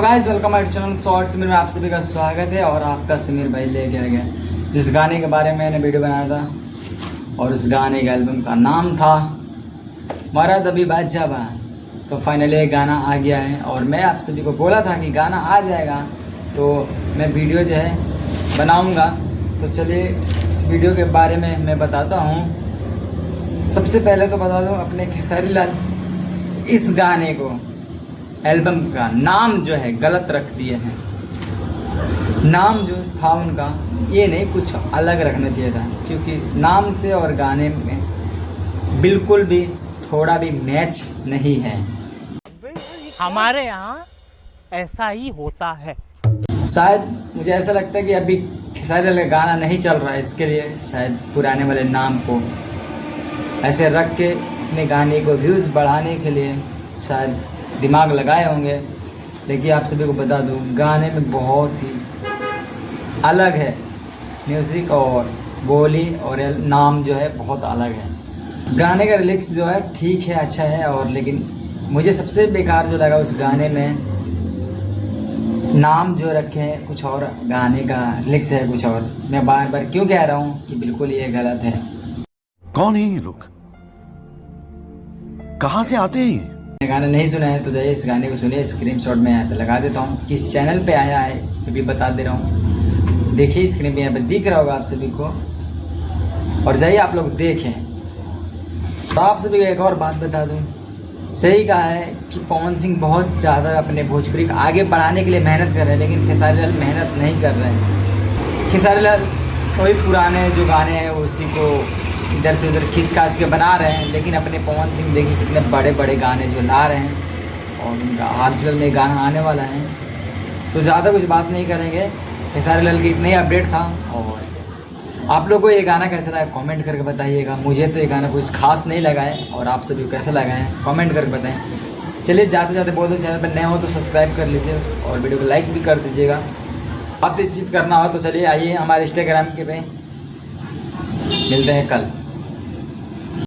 Guys welcome my channel short Simar में आप सभी का स्वागत है। और आपका सिमर भाई लेके आ गया जिस गाने के बारे में मैंने वीडियो बनाया था और उस गाने के एल्बम का नाम था मरद अभी बादशाह बा। तो फाइनली ये गाना आ गया है और मैं आप सभी को बोला था कि गाना आ जाएगा तो मैं वीडियो जो है बनाऊँगा। तो चलिए इस वीडियो के बारे में मैं बताता हूँ। सबसे पहले तो बता दूँ अपने खेसारी लाल इस गाने को एल्बम का नाम जो है गलत रख दिए हैं। नाम जो था उनका ये नहीं, कुछ अलग रखना चाहिए था, क्योंकि नाम से और गाने में बिल्कुल भी थोड़ा भी मैच नहीं है। हमारे यहाँ ऐसा ही होता है। शायद मुझे ऐसा लगता है कि अभी खेसारी लाल का गाना नहीं चल रहा है, इसके लिए शायद पुराने वाले नाम को ऐसे रख के अपने गाने को व्यूज़ बढ़ाने के लिए शायद दिमाग लगाए होंगे। लेकिन आप सभी को बता दूं गाने में बहुत ही अलग है, म्यूज़िक और बोली और नाम जो है बहुत अलग है। गाने का लिरिक्स जो है ठीक है, अच्छा है, और लेकिन मुझे सबसे बेकार जो लगा उस गाने में नाम जो रखे हैं कुछ और, गाने का लिरिक्स है कुछ और। मैं बार बार क्यों कह रहा हूँ कि बिल्कुल ये गलत है। कौन है ये लोग, कहाँ से आते हैं? गाना नहीं सुना है तो जाइए इस गाने को सुनिए। स्क्रीनशॉट में यहाँ पे लगा देता हूँ, किस चैनल पे आया है ये भी बता दे रहा हूँ। देखिए स्क्रीन पे यहाँ पे दिख रहा होगा आप सभी को, और जाइए आप लोग देखें। तो आप सभी को एक और बात बता दूँ, सही कहा है कि पवन सिंह बहुत ज़्यादा अपने भोजपुरी को आगे बढ़ाने के लिए मेहनत कर रहे हैं, लेकिन खेसारी लाल मेहनत नहीं कर रहे हैं। खेसारी लाल वही पुराने जो गाने हैं उसी को इधर से उधर खींच खाच के बना रहे हैं, लेकिन अपने पवन सिंह देखिए कितने बड़े बड़े गाने जो ला रहे हैं और उनका हाल फिलहाल में गाना आने वाला है। तो ज़्यादा कुछ बात नहीं करेंगे, खेसारी लाल की इतना ही अपडेट था। और आप लोगों को ये गाना कैसा लगा कमेंट करके बताइएगा। मुझे तो ये गाना कुछ खास नहीं लगा है, और आप सभी को कैसा लगा है कमेंट करके बताएं। चलिए जाते जाते बोल दो, चैनल पर नए हो तो सब्सक्राइब कर लीजिए और वीडियो को लाइक भी कर दीजिएगा। बातचीत करना हो तो चलिए आइए हमारे इंस्टाग्राम के पे, मिलते हैं कल।